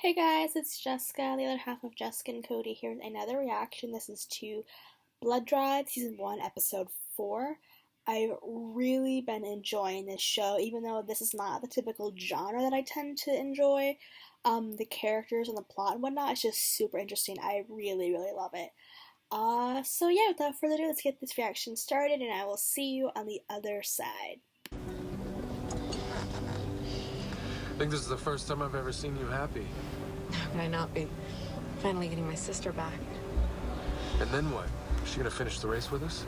Hey guys, it's Jessica, the other half of Jessica and Cody here with another reaction. This is to Blood Drive, Season 1, Episode 4. I've really been enjoying this show, even though this is not the typical genre that I tend to enjoy. The characters and the plot and whatnot, it's just super interesting. I really love it. So yeah, without further ado, let's get this reaction started, and I will see you on the other side. I think this is the first time I've ever seen you happy. How can I not be? Finally getting my sister back. And then what? Is she gonna finish the race with us?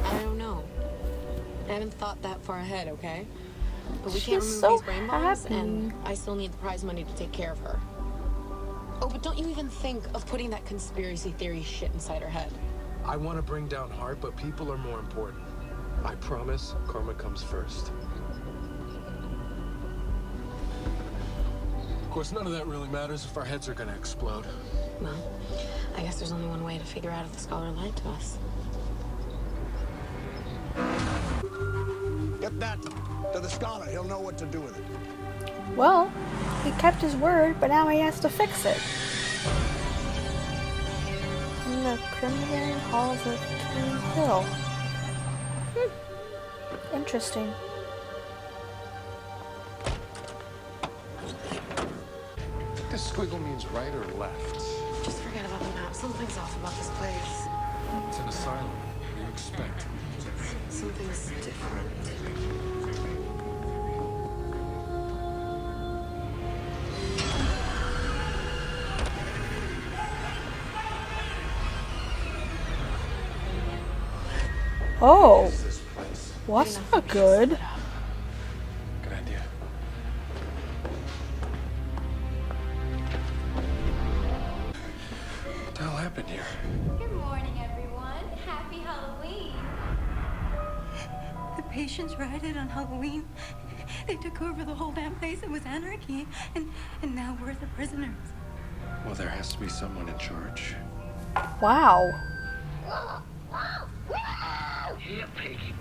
I don't know. I haven't thought that far ahead, okay? But we She's can't remove so these brain bombs, happy. and I still need the prize money to take care of her. Oh, but don't you even think of putting that conspiracy theory shit inside her head. I want to bring down Hart, but people are more important. I promise karma comes first. Of course, none of that really matters if our heads are gonna explode. Well, I guess there's only one way to figure out if the scholar lied to us. Get that to the scholar. He'll know what to do with it. Well, he kept his word, but now he has to fix it. In the Crimson Halls of Kane Hill. Interesting. This squiggle means right or left? Just forget about the map. Something's off about this place. It's an asylum. What do you expect? Something's different. Oh, This place. well, that's not good. Good idea. What the hell happened here? Good morning, everyone. Happy Halloween. The patients rioted on Halloween. They took over the whole damn place. It was anarchy. And now we're the prisoners. Well, there has to be someone in charge. Wow. Here, piggy.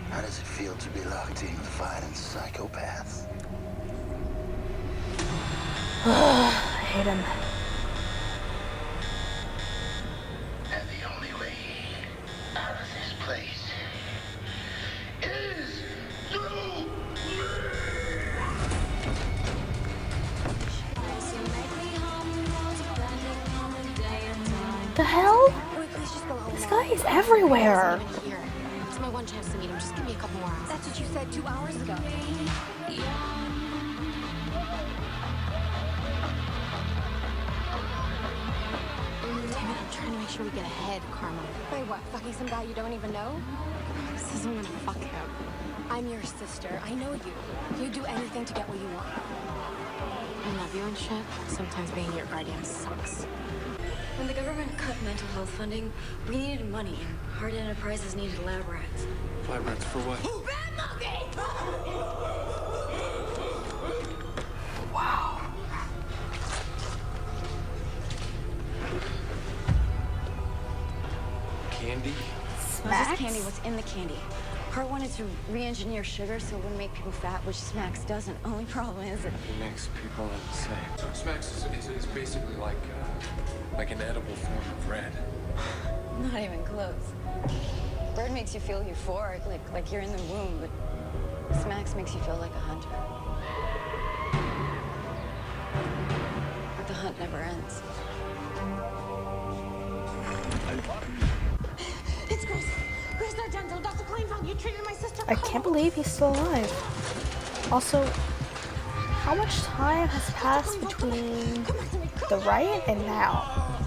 How does it feel to be locked in with violent psychopaths? I hate him. And the only way out of this place is through The hell? Wait, please just go home. This guy is everywhere. Here. It's my one chance to meet him. Just give me a couple more hours. That's what you said 2 hours ago. Damn it, I'm trying to make sure we get ahead, Karma. Wait, what? Fucking some guy you don't even know? This isn't gonna fuck him. I'm your sister. I know you. You'd do anything to get what you want. I love you and shit. Sometimes being your guardian sucks. When the government cut mental health funding, we needed money, and Hard Enterprises needed lab rats. Lab rats for what? Wow. Candy? Not just candy, what's in the candy. Hart wanted to re-engineer sugar so it wouldn't make people fat, which Smacks doesn't. Only problem is that It makes people insane. Smacks is basically like an edible form of bread. not even close. Bird makes you feel euphoric, like you're in the womb, but Smacks makes you feel like a hunter. But the hunt never ends. It's Chris. Chris, our dental. Dr. Kleinfeld, you treated my sister. I can't believe he's still alive. Also, how much time has passed between the riot and now?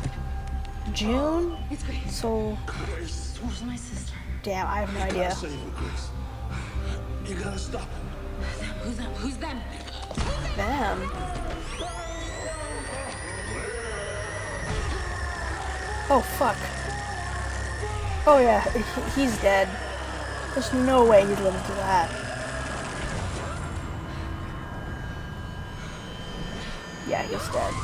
June? So, Where's my sister? damn, I have no idea. Save her, Chris. You gotta stop him. Who's them? Who's them? Them. Oh, fuck. Oh, yeah, he's dead. There's no way he'd live through that. Yeah, he's dead.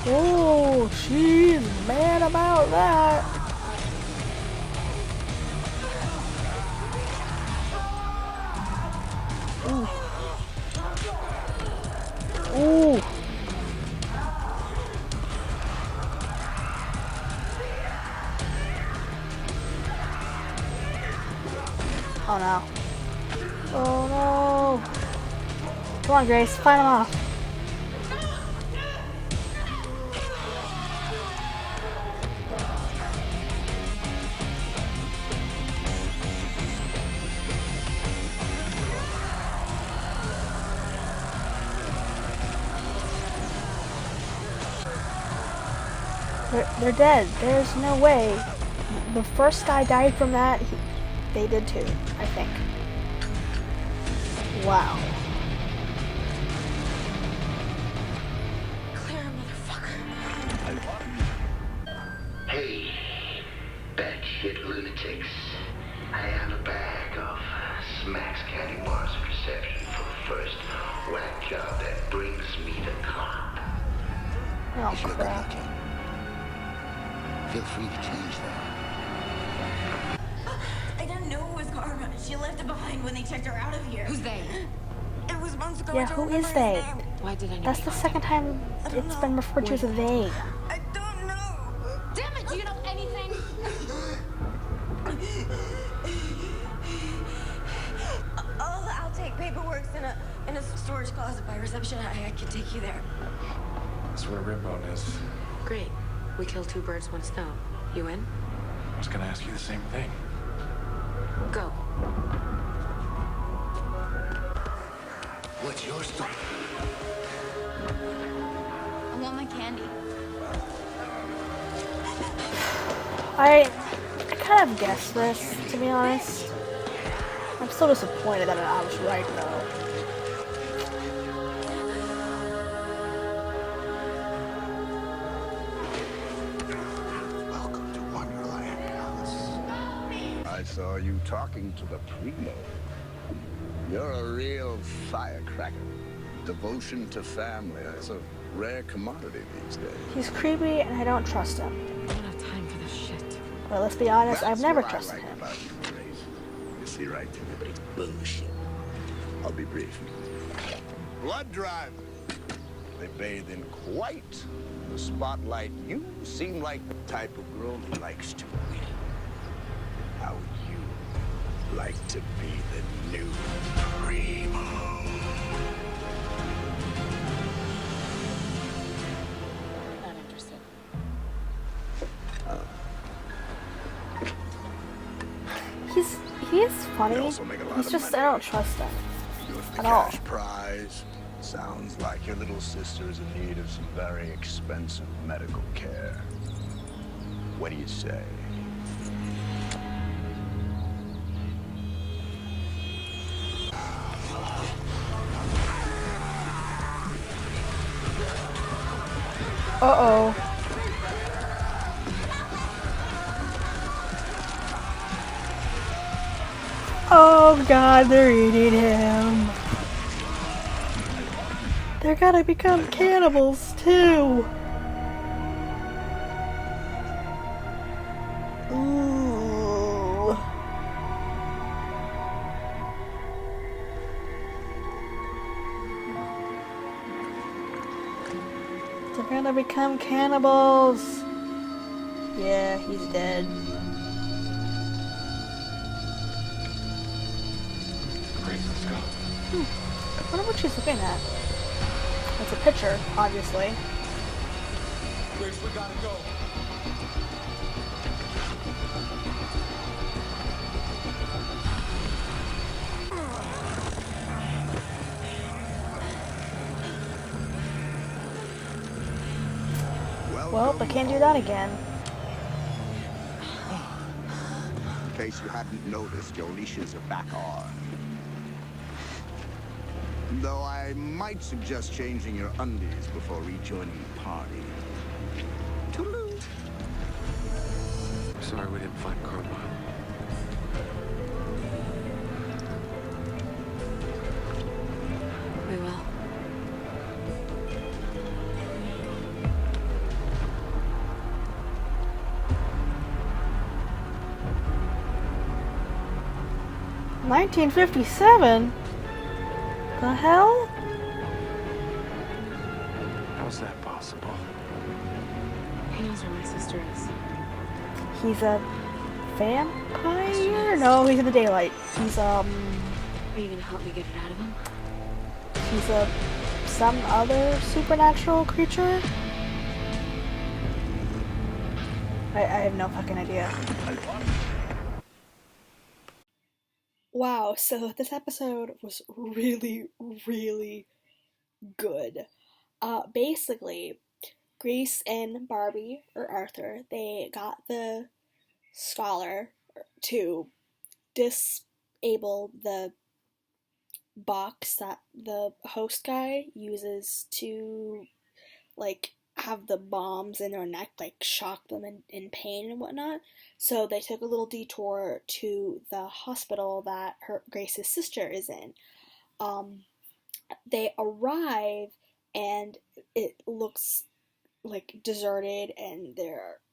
Oh, she's mad about that. Ooh. Ooh. Oh no. Oh no. Come on, Grace, fight him off. They're dead. There's no way. The first guy died from that. They did too, I think. Wow. Clear, motherfucker. Hey, batshit lunatics. I have a bag of Smacks Candy Bars of reception for the first whack job that brings me the clock. Oh If you're crap. lucky, feel free to change that. I didn't know it was Karma. She left it behind when they checked her out of here. Who's they? It was months ago. Yeah, I don't who remember is his they? name. Why did I That's the second time it's been referred to as a they. I don't know. Damn it, do you know anything? All the outtake paperwork's in a storage closet by reception. I could take you there. That's where Ribbon is. Great. We killed 2 birds, 1 stone. You in? I was gonna ask you the same thing. Go. What's your story? I want my candy. I kind of guessed this, to be honest. I'm still disappointed that I was right though. Welcome to Wonderland, Alice. I saw you talking to the primo. You're a real firecracker. Devotion to family. That's a rare commodity these days. He's creepy and I don't trust him. I don't have time for this shit. Well, let's be honest, I've That's never what trusted I like him. about you, Grace. You see right through everybody's bullshit. I'll be brief. Blood drive. They bathe in quite the spotlight. You seem like the type of girl who likes to win. How would you like to be the new primo? Not interested. He is They funny. also make a lot He's of just, money. I don't trust him. You're the At all. cash prize. Sounds like your little sister is in need of some very expensive medical care. What do you say? Uh-oh. Oh god, they're eating him. They're gonna become cannibals too. Ooh. They're gonna become cannibals. Yeah, he's dead. Grace, let's go. I wonder what she's looking at. It's a picture, obviously. Grace, we gotta go. Well, I can't do that again. In case you hadn't noticed, your leashes are back on. Though I might suggest changing your undies before rejoining the party. Toodaloo. Sorry we didn't find Carmine. We will. $1957? The hell? How's that possible? He knows where my sister is. He's a vampire? No, he's in the daylight. He's Are you gonna help me get it out of him? he's some other supernatural creature? I have no fucking idea. Wow, so this episode was really, really good. Basically, Grace and Barbie, or Arthur, they got the scholar to disable the box that the host guy uses to, like, have the bombs in their neck, like, shock them in pain and whatnot. So they took a little detour to the hospital that Grace's sister is in. They arrive, and it looks, like, deserted, and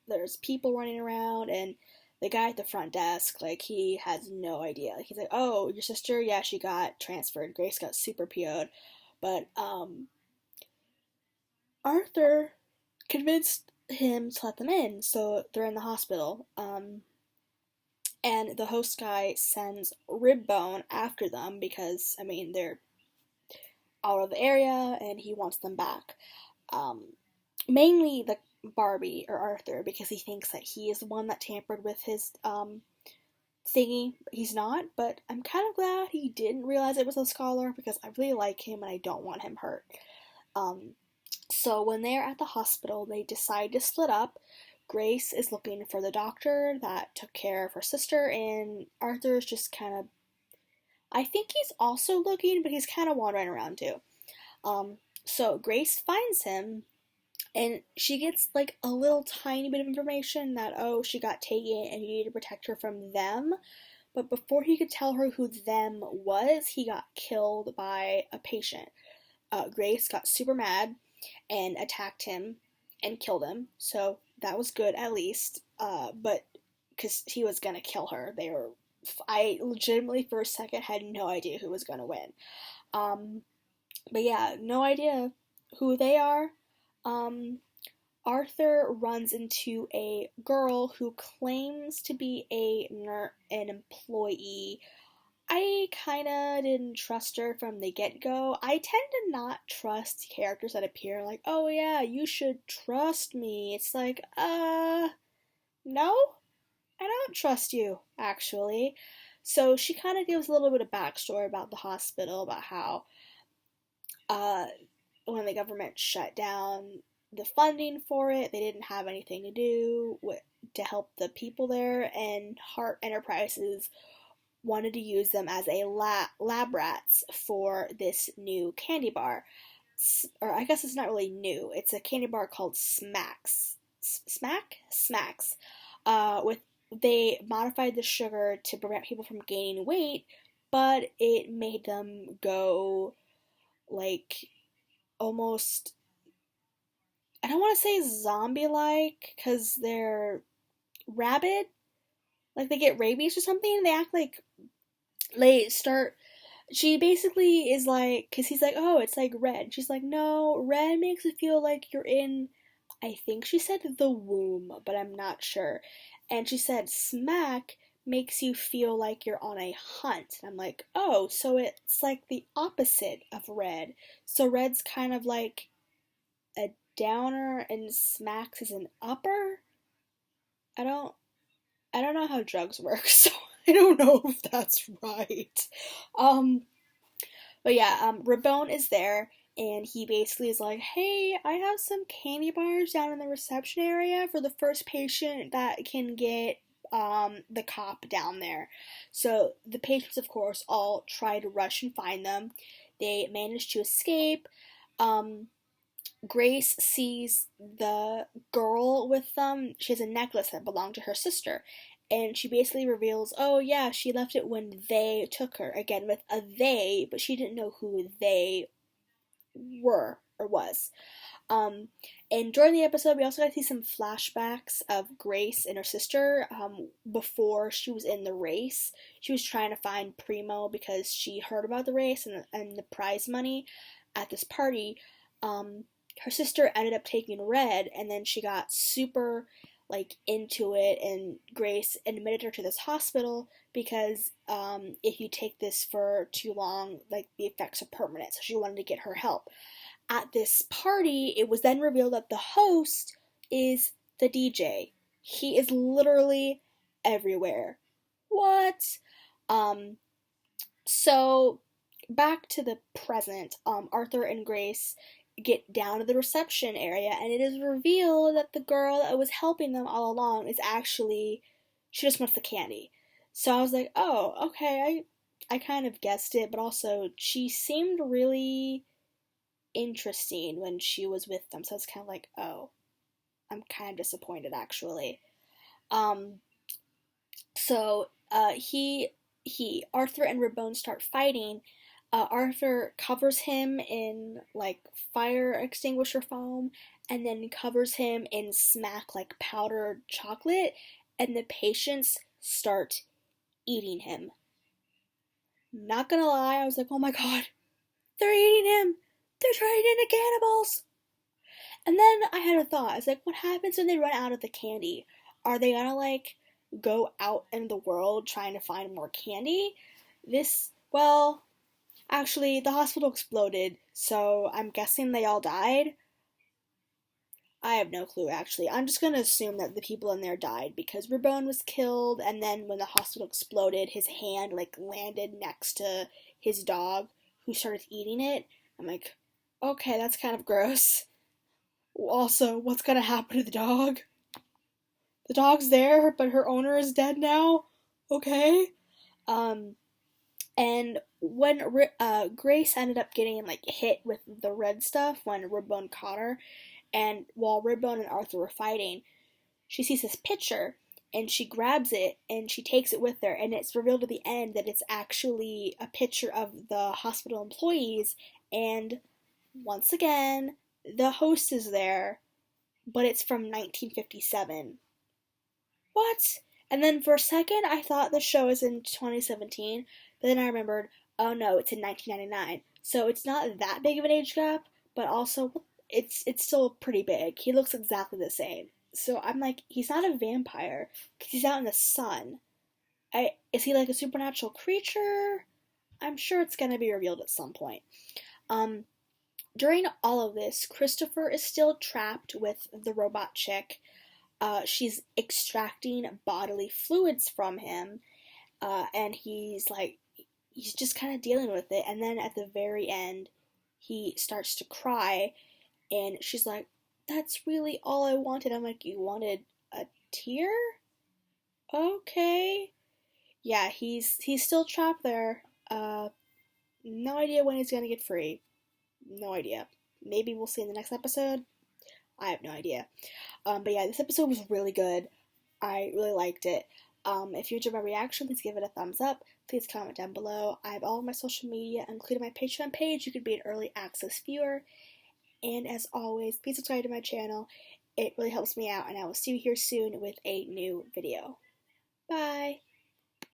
there's people running around, and the guy at the front desk, like, he has no idea. Like, he's like, oh, your sister? Yeah, she got transferred. Grace got super PO'd. But, Arthur convinced him to let them in, so they're in the hospital. And the host guy sends Ribbone after them because, I mean, they're out of the area, and he wants them back. Mainly the Barbie, or Arthur, because he thinks that he is the one that tampered with his, thingy. He's not, but I'm kind of glad he didn't realize it was a scholar, because I really like him, and I don't want him hurt. So when they're at the hospital, they decide to split up. Grace is looking for the doctor that took care of her sister, and Arthur's just kind of, I think he's also looking, but he's kind of wandering around too. So Grace finds him, and she gets, like, a little tiny bit of information that, oh, she got taken and you need to protect her from them. But before he could tell her who them was, he got killed by a patient. Grace got super mad and attacked him and killed him. So that was good, at least. But because he was gonna kill her, I legitimately for a second had no idea who was gonna win. But yeah, no idea who they are. Arthur runs into a girl who claims to be an employee. I kinda didn't trust her from the get-go. I tend to not trust characters that appear like, oh yeah, you should trust me. It's like, no? I don't trust you, actually. So she kind of gives a little bit of backstory about the hospital, about how, when the government shut down the funding for it, they didn't have anything to do to help the people there, and Hart Enterprises wanted to use them as a lab rats for this new candy bar. Or I guess it's not really new. It's a candy bar called Smacks. Smacks. They modified the sugar to prevent people from gaining weight, but it made them go, like, almost, I don't want to say zombie-like, because they're rabid. Like, they get rabies or something, and they act like she basically is like, because he's like, oh, it's like red. She's like, no, red makes it feel like you're in, I think she said the womb, but I'm not sure. And she said smack makes you feel like you're on a hunt. And I'm like, oh, so it's like the opposite of red. So red's kind of like a downer, and smacks is an upper? I don't know how drugs work, so I don't know if that's right. But yeah, Rabone is there, and he basically is like, hey, I have some candy bars down in the reception area for the first patient that can get the cop down there. So the patients, of course, all try to rush and find them. They manage to escape. Grace sees the girl with them. She has a necklace that belonged to her sister. And she basically reveals, oh yeah, she left it when they took her. Again, with a they, but she didn't know who they were or was. And during the episode, we also got to see some flashbacks of Grace and her sister before she was in the race. She was trying to find Primo because she heard about the race and the prize money at this party. Her sister ended up taking red, and then she got super into it, and Grace admitted her to this hospital because if you take this for too long, the effects are permanent, so she wanted to get her help. At this party, it was then revealed that the host is the DJ. He is literally everywhere. What? So back to the present, Arthur and Grace get down to the reception area, and it is revealed that the girl that was helping them all along is actually, she just wants the candy. So I was like, oh, okay, I kind of guessed it, but also she seemed really interesting when she was with them, so it's kind of like, oh, I'm kind of disappointed actually. So Arthur and Rabone start fighting. Arthur covers him in fire extinguisher foam, and then covers him in Smack powdered chocolate, and the patients start eating him. Not gonna lie, I was like, oh my god, they're eating him! They're turning into cannibals! And then I had a thought. I was like, what happens when they run out of the candy? Are they gonna go out in the world trying to find more candy? Actually, the hospital exploded, so I'm guessing they all died. I have no clue, actually. I'm just gonna assume that the people in there died because Rabone was killed, and then when the hospital exploded, his hand landed next to his dog, who started eating it. I'm like, okay, that's kind of gross. Also, what's gonna happen to the dog? The dog's there, but her owner is dead now? Okay. And when Grace ended up getting hit with the red stuff when Ribbone caught her, and while Ribbone and Arthur were fighting, she sees this picture, and she grabs it, and she takes it with her, and it's revealed at the end that it's actually a picture of the hospital employees, and once again, the host is there, but it's from 1957. What? And then for a second, I thought the show is in 2017, but then I remembered, oh no, it's in 1999. So it's not that big of an age gap, but also it's still pretty big. He looks exactly the same. So I'm like, he's not a vampire, because he's out in the sun. Is he a supernatural creature? I'm sure it's going to be revealed at some point. During all of this, Christopher is still trapped with the robot chick. She's extracting bodily fluids from him, and he's just kind of dealing with it, and then at the very end, he starts to cry, and she's like, that's really all I wanted. I'm like, you wanted a tear? Okay. Yeah, he's still trapped there. No idea when he's gonna get free. No idea. Maybe we'll see in the next episode. I have no idea. But yeah, this episode was really good. I really liked it. If you enjoyed my reaction, please give it a thumbs up. Please comment down below. I have all of my social media, including my Patreon page. You could be an early access viewer. And as always, please subscribe to my channel. It really helps me out, and I will see you here soon with a new video. Bye!